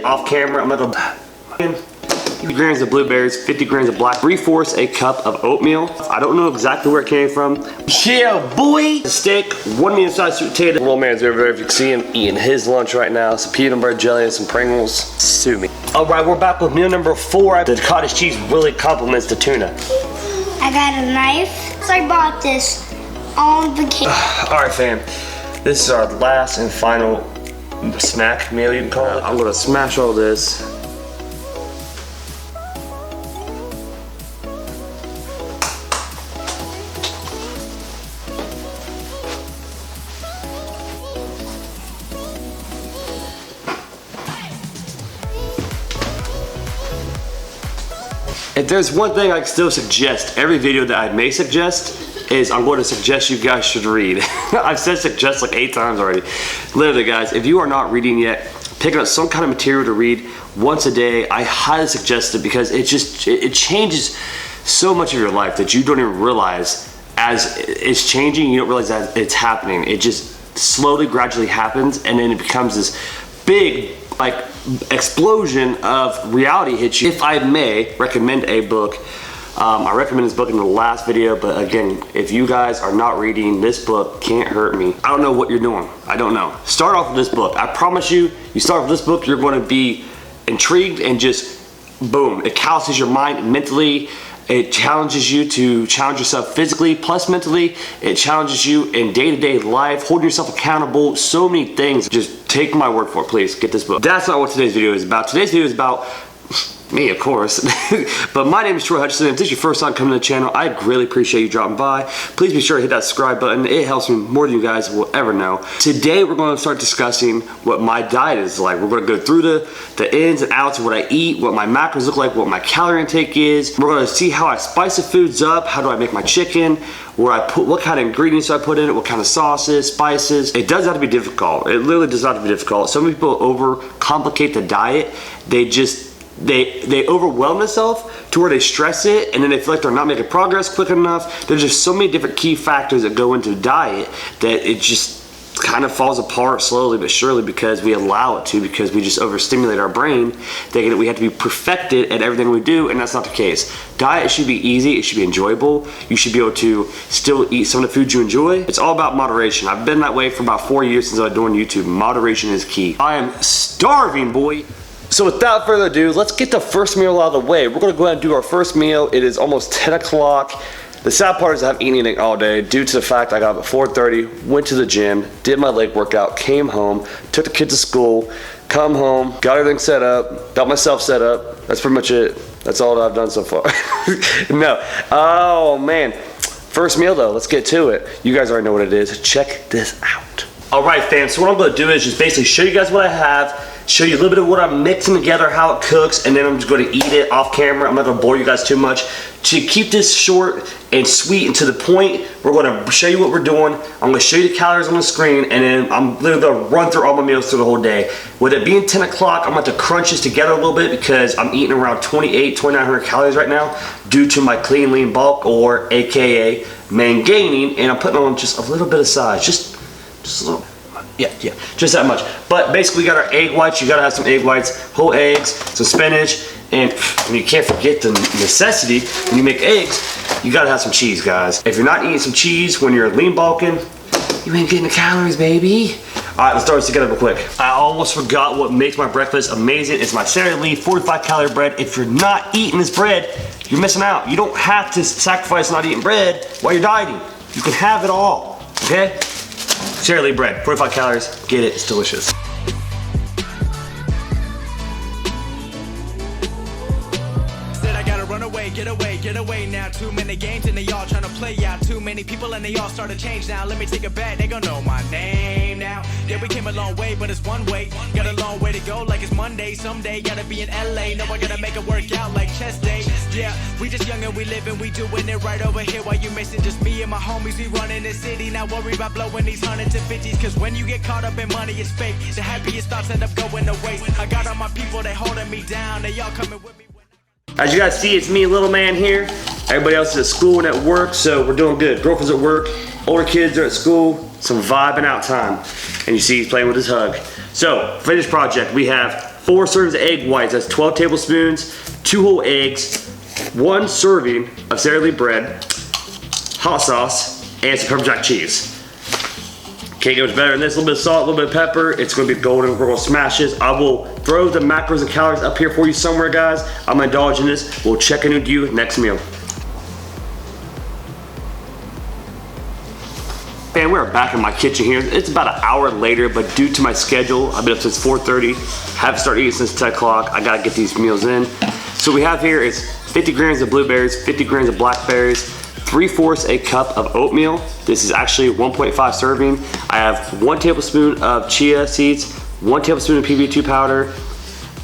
Off camera, I'm gonna 50 grams of blueberries, 50 grams of black, 3/4 a cup of oatmeal. I don't know exactly where it came from. Yeah, boy! Steak, 1 medium-sized sweet potato. Little man's over there, if you can see him, eating his lunch right now. Some peanut butter jelly and some Pringles. Sue me. All right, we're back with meal number 4. The cottage cheese really complements the tuna. I got a knife. So I bought this on vacation. All right, fam. This is our last and final snack meal, you can call it. I'm gonna smash all this. If there's one thing I can still suggest, every video that I may suggest is I'm going to suggest you guys should read. I've said suggest like 8 times already. Literally, guys, if you are not reading yet, picking up some kind of material to read once a day, I highly suggest it because it changes so much of your life that you don't even realize as it's changing. You don't realize that it's happening. It just slowly, gradually happens, and then it becomes this big, like, explosion of reality hits you. If I may recommend a book, I recommended this book in the last video, but again, if you guys are not reading, this book can't hurt me. I don't know what you're doing. I don't know. Start off with this book. I promise you, you start with this book, you're going to be intrigued and just boom. It calluses your mind mentally. It challenges you to challenge yourself physically, plus mentally. It challenges you in day-to-day life, holding yourself accountable, so many things. Just take my word for it, please. Get this book. That's not what today's video is about. Today's video is about me, of course. But my name is Troy Hutchinson. If this is your first time coming to the channel, I greatly appreciate you dropping by. Please be sure to hit that subscribe button. It helps me more than you guys will ever know. Today, we're going to start discussing what my diet is like. We're going to go through the ins and outs of what I eat, what my macros look like, what my calorie intake is. We're going to see how I spice the foods up, how do I make my chicken, where I put, what kind of ingredients I put in it, what kind of sauces, spices. It does have to be difficult. It literally does not have to be difficult. Some people overcomplicate the diet. They overwhelm themselves to where they stress it, and then they feel like they're not making progress quick enough. There's just so many different key factors that go into the diet that it just kind of falls apart slowly but surely because we allow it to, because we just overstimulate our brain thinking that we have to be perfected at everything we do, and that's not the case. Diet should be easy, it should be enjoyable. You should be able to still eat some of the foods you enjoy. It's all about moderation. I've been that way for about 4 years since I've been doing YouTube. Moderation is key. I am starving, boy. So without further ado, let's get the first meal out of the way. We're gonna go ahead and do our first meal. It is almost 10 o'clock. The sad part is I haven't eaten anything all day due to the fact I got up at 4:30, went to the gym, did my leg workout, came home, took the kids to school, come home, got everything set up, got myself set up. That's pretty much it. That's all that I've done so far. No, oh man. First meal though, let's get to it. You guys already know what it is. Check this out. All right, fam, so what I'm gonna do is just basically show you guys what I have, show you a little bit of what I'm mixing together, how it cooks, and then I'm just gonna eat it off camera. I'm not gonna bore you guys too much. To keep this short and sweet and to the point, we're gonna show you what we're doing. I'm gonna show you the calories on the screen, and then I'm literally gonna run through all my meals through the whole day. With it being 10 o'clock, I'm about to crunch this together a little bit because I'm eating around 2,900 calories right now due to my clean lean bulk, or AKA main gaining, and I'm putting on just a little bit of size, just a little. Yeah, just that much. But basically, we got our egg whites. You gotta have some egg whites, whole eggs, some spinach, and you can't forget the necessity when you make eggs. You gotta have some cheese, guys. If you're not eating some cheese when you're lean bulking, you ain't getting the calories, baby. All right, let's start this together real quick. I almost forgot what makes my breakfast amazing. It's my Sara Lee 45 calorie bread. If you're not eating this bread, you're missing out. You don't have to sacrifice not eating bread while you're dieting. You can have it all, okay? Sara Lee bread, 45 calories, get it, it's delicious. Get away now. Too many games and they all trying to play out. Too many people and they all start to change now. Let me take a bet, they gon' know my name now. Yeah, we came a long way, but it's one way. Got a long way to go like it's Monday. Someday gotta be in LA. No one gonna make it work out like chest day. Yeah, we just young and we living, we doing it right over here. While you missing just me and my homies, we running the city. Not worry about blowing these hundreds and fifties, cause when you get caught up in money, it's fake. The happiest thoughts end up going to waste. I got all my people, they holding me down. They all coming with me. As you guys see, it's me, little man here. Everybody else is at school and at work, so we're doing good. Girlfriend's at work, older kids are at school, some vibing out time. And you see he's playing with his hug. So, finished project, we have 4 servings of egg whites. That's 12 tablespoons, 2 whole eggs, 1 serving of Sara Lee bread, hot sauce, and some pepper jack cheese. Can't get much better than this. A little bit of salt, a little bit of pepper. It's gonna be golden. We're gonna smash this. I will throw the macros and calories up here for you somewhere, guys. I'm gonna indulge in this. We'll check in with you next meal. Man, we're back in my kitchen here. It's about an hour later, but due to my schedule, I've been up since 4:30. Haven't started eating since 10 o'clock. I gotta get these meals in. So we have here is 50 grams of blueberries, 50 grams of blackberries, 3/4 a cup of oatmeal. This is actually 1.5 serving. I have 1 tablespoon of chia seeds, 1 tablespoon of PB2 powder,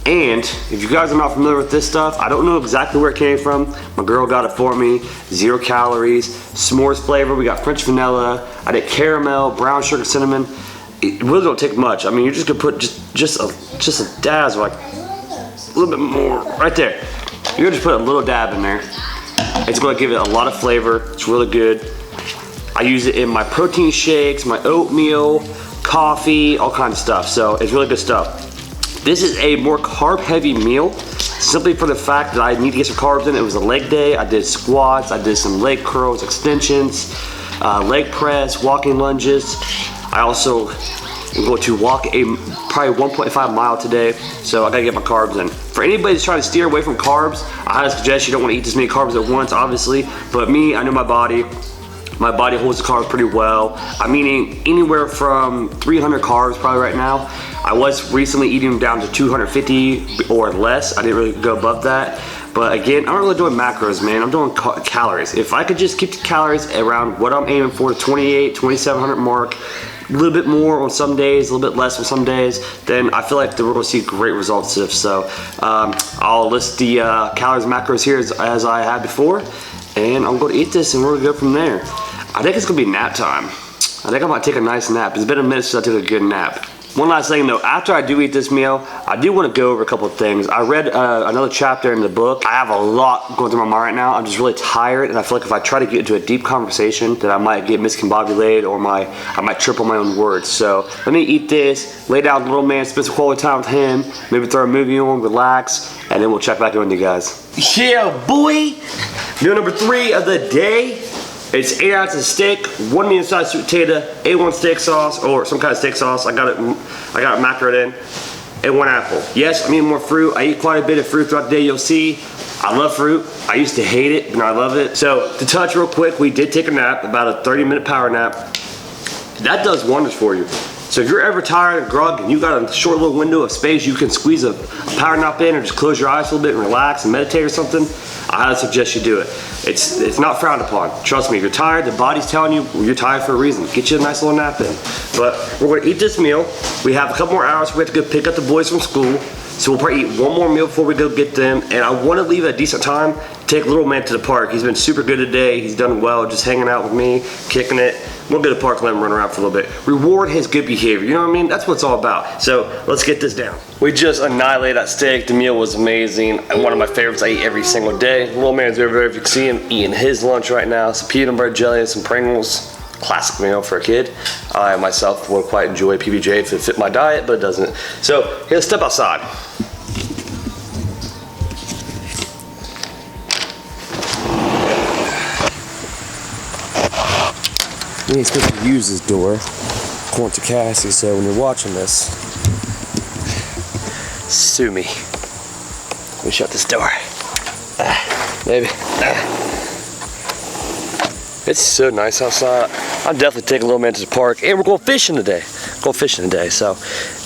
and if you guys are not familiar with this stuff, I don't know exactly where it came from. My girl got it for me. 0 calories, s'mores flavor. We got French vanilla. I did caramel, brown sugar, cinnamon. It really don't take much. I mean, you're just gonna put just a dazzle, like a little bit more right there. You're gonna just put a little dab in there. It's gonna give it a lot of flavor. It's really good. I use it in my protein shakes, my oatmeal, coffee, all kinds of stuff. So it's really good stuff. This is a more carb heavy meal, simply for the fact that I need to get some carbs in. It was a leg day. I did squats, I did some leg curls, extensions, leg press, walking lunges. I also am going to walk probably 1.5 mile today, so I gotta get my carbs in. For anybody that's trying to steer away from carbs, I highly suggest you don't want to eat this many carbs at once, obviously, but me, I know my body. My body holds the carbs pretty well. I'm eating anywhere from 300 carbs probably right now. I was recently eating them down to 250 or less. I didn't really go above that. But again, I'm not really doing macros, man. I'm doing calories. If I could just keep the calories around what I'm aiming for, the 2,700 mark, a little bit more on some days, a little bit less on some days, then I feel like we're gonna see great results. So I'll list the calories and macros here as I had before, and I'm gonna eat this and we're gonna go from there. I think it's gonna be nap time. I think I might take a nice nap. It's been a minute since I took a good nap. One last thing though, after I do eat this meal, I do want to go over a couple of things. I read another chapter in the book. I have a lot going through my mind right now. I'm just really tired, and I feel like if I try to get into a deep conversation, that I might get miscombobulated or I might trip on my own words. So let me eat this, lay down with the little man, spend some quality time with him, maybe throw a movie on, relax, and then we'll check back in with you guys. Yeah, boy! Meal number 3 of the day. It's 8 ounces of steak, 1 medium-sized sweet potato, A1 steak sauce, or some kind of steak sauce. I got it macroed in, and 1 apple. Yes, I'm eating more fruit. I eat quite a bit of fruit throughout the day, you'll see. I love fruit. I used to hate it, but now I love it. So, to touch real quick, we did take a nap, about a 30-minute power nap. That does wonders for you. So if you're ever tired and groggy and you got a short little window of space you can squeeze a power nap in, or just close your eyes a little bit and relax and meditate or something, I highly suggest you do it. It's not frowned upon. Trust me, if you're tired, the body's telling you you're tired for a reason. Get you a nice little nap in. But we're gonna eat this meal. We have a couple more hours. We have to go pick up the boys from school. So we'll probably eat 1 more meal before we go get them. And I wanna leave at a decent time to take little man to the park. He's been super good today. He's done well, just hanging out with me, kicking it. We'll go to the park and let him run around for a little bit. Reward his good behavior, you know what I mean? That's what it's all about. So let's get this down. We just annihilated that steak. The meal was amazing. One of my favorites I eat every single day. Little man's over there, if you can see him, eating his lunch right now. Some peanut butter jelly and some Pringles. Classic meal for a kid. I myself would quite enjoy PBJ if it fit my diet, but it doesn't. So here, let's step outside. You ain't supposed to use this door, according to Cassie, so when you're watching this, sue me. Let me shut this door. Maybe. It's so nice outside. I'm definitely taking a little man to the park, and we're going fishing today. So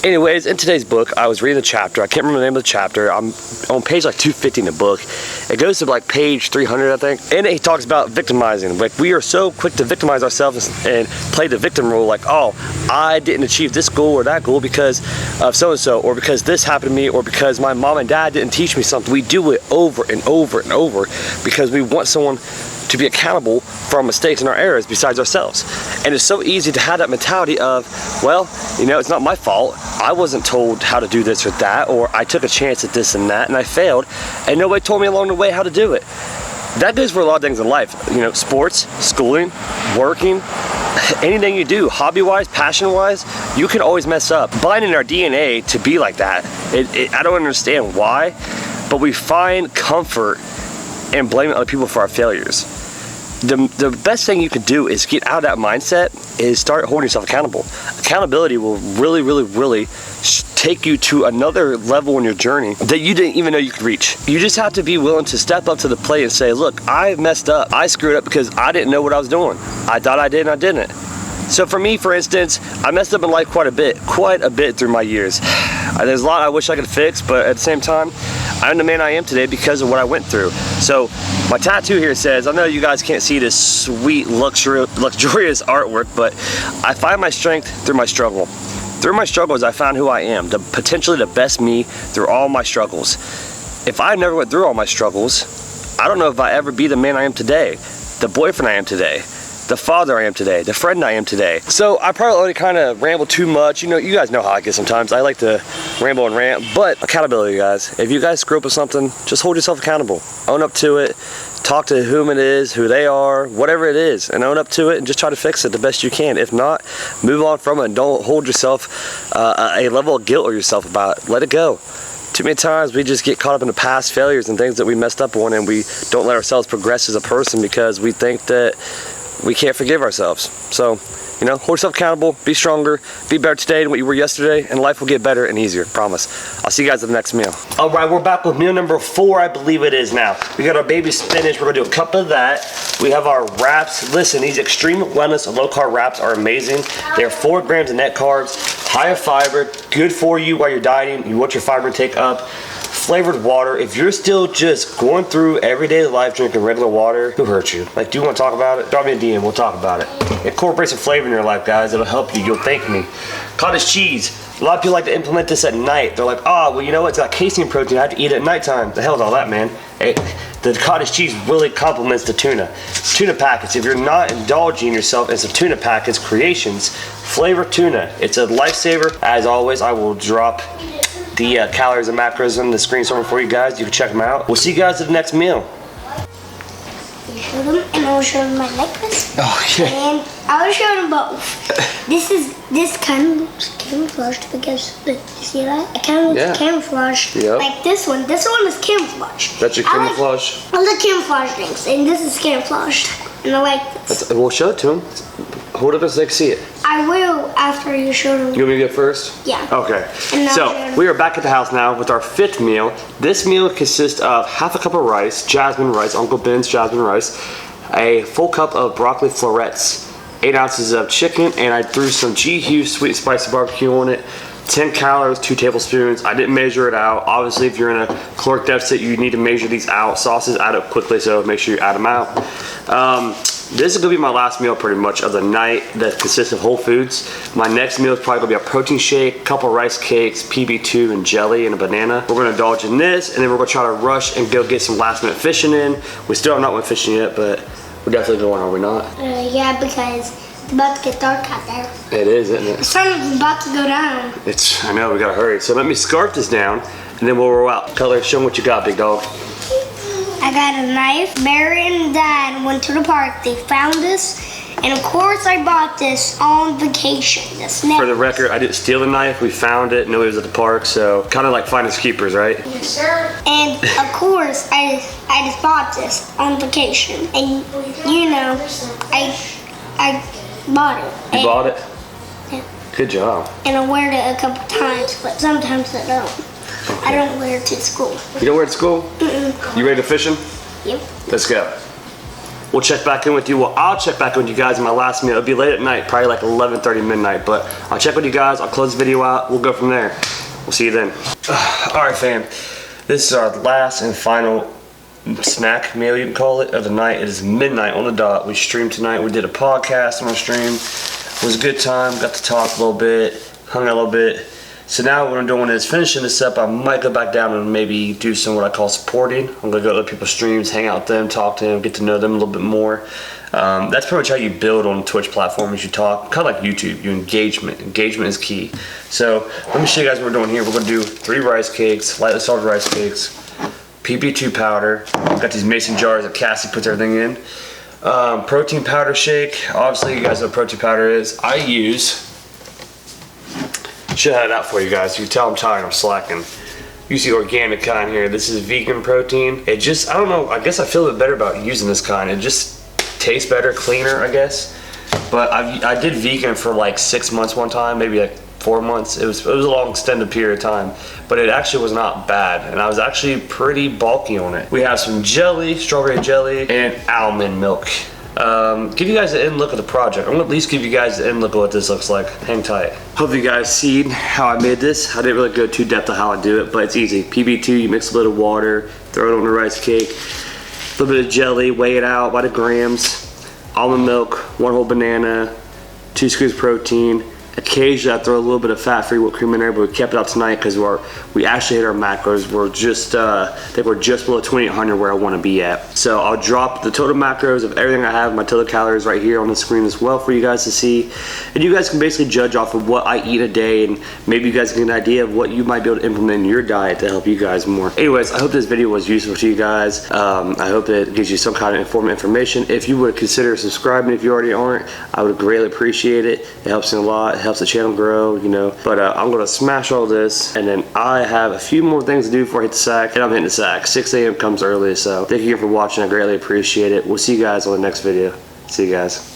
anyways, in today's book, I was reading a chapter. I can't remember the name of the chapter. I'm on page like 250 in the book. It goes to like page 300, I think. And it talks about victimizing. Like, we are so quick to victimize ourselves and play the victim role. Like, oh, I didn't achieve this goal or that goal because of so-and-so, or because this happened to me, or because my mom and dad didn't teach me something. We do it over and over and over because we want someone to be accountable for our mistakes and our errors besides ourselves. And it's so easy to have that mentality of, well, you know, it's not my fault. I wasn't told how to do this or that, or I took a chance at this and that and I failed, and nobody told me along the way how to do it. That goes for a lot of things in life. You know, sports, schooling, working, anything you do, hobby-wise, passion-wise, you can always mess up. Bind in our DNA to be like that. I don't understand why, but we find comfort in blaming other people for our failures. The best thing you can do is get out of that mindset, is start holding yourself accountable. Accountability will really take you to another level in your journey that you didn't even know you could reach. You just have to be willing to step up to the plate and say, look, I messed up. I screwed up because I didn't know what I was doing. I thought I did and I didn't. So for me, for instance, I messed up in life quite a bit through my years. There's a lot I wish I could fix, but at the same time, I'm the man I am today because of what I went through. So my tattoo here says, I know you guys can't see this sweet, luxurious artwork, but I find my strength through my struggle. Through my struggles, I found who I am, potentially the best me through all my struggles. If I never went through all my struggles, I don't know if I ever be the man I am today, the boyfriend I am today, the father I am today, the friend I am today. So I probably already kind of ramble too much. You know, you guys know how I get sometimes. I like to ramble and rant, but accountability, guys. If you guys screw up with something, just hold yourself accountable. Own up to it. Talk to whom it is, who they are, whatever it is, and own up to it and just try to fix it the best you can. If not, move on from it and don't hold yourself a level of guilt or yourself about it. Let it go. Too many times we just get caught up in the past failures and things that we messed up on, and we don't let ourselves progress as a person because we think that we can't forgive ourselves. So, you know, hold yourself accountable, be stronger, be better today than what you were yesterday, and life will get better and easier, promise. I'll see you guys at the next meal. All right, we're back with meal number 4, I believe it is now. We got our baby spinach, we're gonna do a cup of that. We have our wraps. Listen, these extreme wellness low-carb wraps are amazing. They're 4 grams of net carbs, high in fiber, good for you while you're dieting. You want your fiber to take up. Flavored water. If you're still just going through everyday life drinking regular water, who hurt you? Like, do you want to talk about it? Drop me a DM, we'll talk about it. Incorporate some flavor in your life, guys. It'll help you. You'll thank me. Cottage cheese. A lot of people like to implement this at night. They're like, oh, well, you know what? It's got casein protein. I have to eat it at nighttime. The hell is all that, man? The cottage cheese really complements the tuna. Tuna packets. If you're not indulging yourself in some tuna packets, Creations, flavor tuna. It's a lifesaver. As always, I will drop the calories and macros on the screen somewhere for you guys. You can check them out. We'll see you guys at the next meal. You show them, and I'll show them my necklace. Oh, yeah. And I'll show them both. This kind of looks camouflaged because you see that? It kind of looks camouflaged. Yep. Like this one. This one is camouflaged. That's your camouflage? I like camouflage things, and this is camouflaged. And I like this. We'll show it to them. Hold it up so they can see it. I will after you show them. You want me to go first? Yeah. Okay. And So we are back at the house now with our 5th meal. This meal consists of half a cup of rice, jasmine rice, Uncle Ben's jasmine rice, a full cup of broccoli florets, 8 ounces of chicken, and I threw some G. Hughes sweet and spicy barbecue on it. 10 calories, 2 tablespoons. I didn't measure it out. Obviously, if you're in a caloric deficit, you need to measure these out. Sauces add up quickly, so make sure you add them out. This is gonna be my last meal pretty much of the night that consists of whole foods. My next meal is probably gonna be a protein shake, a couple rice cakes, PB2 and jelly and a banana. We're gonna indulge in this, and then we're gonna try to rush and go get some last minute fishing in. We still have not went fishing yet, but we're definitely going, are we not? Yeah, because it's about to get dark out there. It is, isn't it? The sun is about to go down. I know, we gotta hurry. So let me scarf this down, and then we'll roll out. Color, show them what you got, big dog. I got a knife. Mary and Dad went to the park. They found this. And of course I bought this on vacation. For the record, I didn't steal the knife. We found it. Nobody was at the park. So kind of like finders keepers, right? Yes, sir. And of course I just bought this on vacation. And you know, I bought it. You bought it? Yeah. Good job. And I wear it a couple times, but sometimes I don't. Okay. I don't wear it to school. You don't wear it to school? Mm-mm. You ready to fishing? Yep. Let's go. We'll check back in with you. Well, I'll check back in with you guys in my last meal. It'll be late at night, probably like 11:30 midnight, but I'll check with you guys. I'll close the video out. We'll go from there. We'll see you then. All right, fam. This is our last and final snack meal, you can call it, of the night. It is midnight on the dot. We streamed tonight. We did a podcast on our stream. It was a good time. Got to talk a little bit, hung out a little bit. So now what I'm doing is finishing this up. I might go back down and maybe do some what I call supporting. I'm gonna go to other people's streams, hang out with them, talk to them, get to know them a little bit more. That's pretty much how you build on Twitch platforms. You talk, kind of like YouTube, you engagement. Engagement is key. So let me show you guys what we're doing here. We're gonna do 3 rice cakes, lightly salted rice cakes, PP2 powder. Got these mason jars that Cassie puts everything in. Protein powder shake. Obviously you guys know what protein powder is. I use, should have it out for you guys. You can tell I'm tired, I'm slacking. You see organic kind here. This is vegan protein. It just, I don't know, I guess I feel a bit better about using this kind. It just tastes better, cleaner, I guess. But I did vegan for like 6 months one time, maybe like 4 months. It was a long extended period of time, but it actually was not bad, and I was actually pretty bulky on it. We have some jelly, strawberry jelly, and almond milk. Give you guys an in look at the project. I'm gonna at least give you guys an in look at what this looks like. Hang tight. Hope you guys seen how I made this. I didn't really go too depth on how I do it, but it's easy. PB2, you mix a little water, throw it on the rice cake, a little bit of jelly, weigh it out by the grams, almond milk, 1 whole banana, 2 scoops of protein. Occasionally I throw a little bit of fat-free whipped cream in there, but we kept it out tonight because we actually hit our macros. We're just, I think we're just below 2,800 where I want to be at. So I'll drop the total macros of everything I have, my total calories right here on the screen as well for you guys to see. And you guys can basically judge off of what I eat a day, and maybe you guys can get an idea of what you might be able to implement in your diet to help you guys more. Anyways, I hope this video was useful to you guys. I hope that it gives you some kind of informative information. If you would consider subscribing if you already aren't, I would greatly appreciate it. It helps me a lot. It helps the channel grow, you know. But I'm gonna smash all this, and then I have a few more things to do before I hit the sack, and I'm hitting the sack. 6 a.m. comes early, so thank you again for watching. I greatly appreciate it. We'll see you guys on the next video. See you guys.